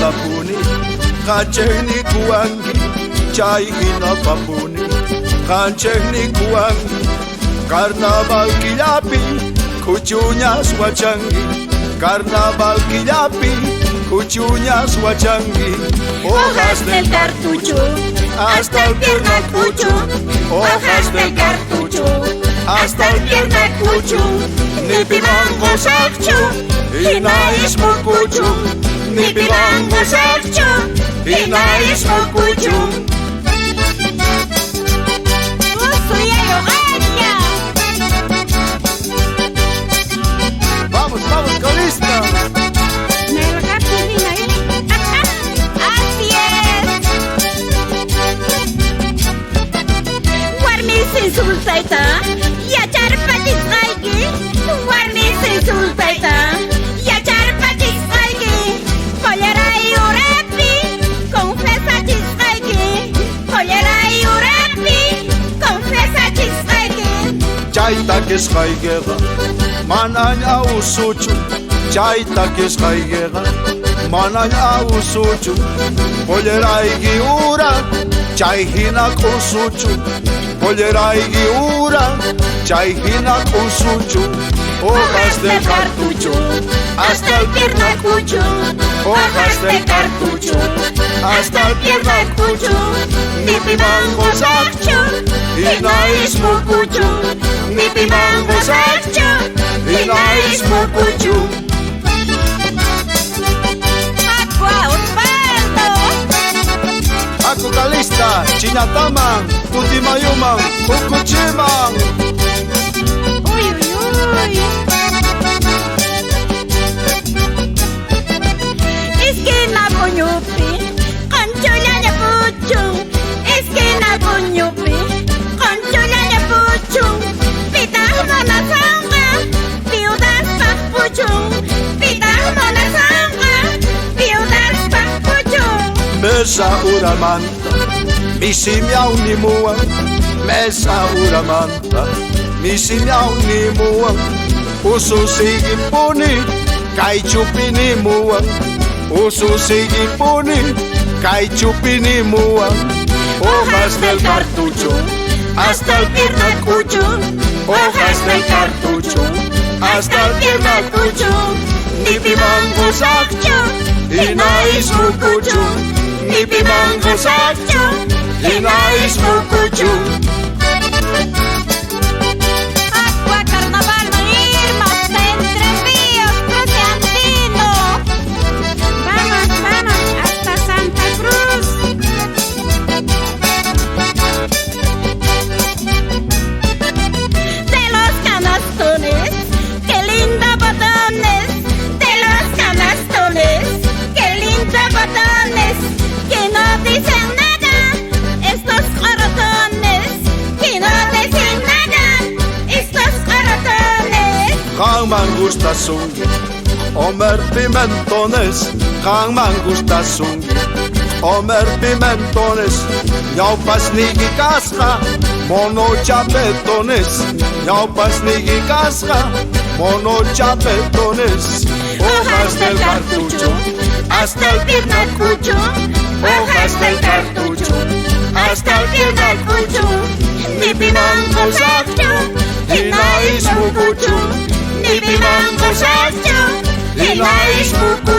tapuni Kancheni kuangi Chay hina papuni Kancheni kuangi Carnaval killapi Kuchuñas huachangi Carnaval killapi Kuchuñas huachangi Hojas del cartucho hasta el piernacucho, hojas del cartucho hasta el piernacucho. Nipimango sakchu Hinais mukuchu Nipimango sakchu Hinais mukuchu. Vamos, vamos, Calista. Sultaita, yachar patis aigi. Warmi se sultaita, yachar patis aigi. Collera y urapi, confesa tis aigi. Collera y urapi, confesa tis aigi. Chaita que es jaiguera, manaña usuchu. Chaita que es jaiguera, manaña usuchu. Collera y giura, chaihina kusuchu. Collera y giura, chaihina kusuchu. Hojas del cartucho hasta el piernacucho, hojas del cartucho hasta el piernacucho. Nipimango sakchu Hinais mukuchu Nipimango sakchu Hinais mukuchu. Aku Calista, Chinataman, Tutimayuman, Ukuchiman. Uy, uy, uy. Esquina Puñupi, Concholaña Puchu. Esquina Puñupi, Concholaña Puchu. Pitahma na sanga, piudas papuchu. Pitahma na sanga, piudas papuchu. Mesa uramanta, misimiau ni muang. Mesa uramanta, misimiau ni muang. Usu sigi puni, kai chupi ni muang. Usu sigi puni, kai chupi ni muang. Hojas del cartucho hasta el piernacucho. Hojas del cartucho hasta el piernacucho. Nipimango sakchu Hinais mukuchu. Nipimango sakchu Hinais mukuchu. Aqua Carnaval Irma, entre ríos, cruce andino. Vamos, vamos, hasta Santa Cruz. De los canastones, qué linda botones. De los canastones, qué linda botones. Que no dicen nada, estos corotones. Que no dicen nada, estos corotones. Hangman gusta sungi Omer pimentones. Hangman gusta sungi Omer pimentones. Yaupas nigi casca Mono chapetones. Yaupas nigi casca Mono chapetones. Hojas del cartucho hasta el piernacucho. Hojas del cartucho hasta el piernacucho. Nipimango sakchu Hinais mukuchu. Nipimango sakchu Hinais mukuchu.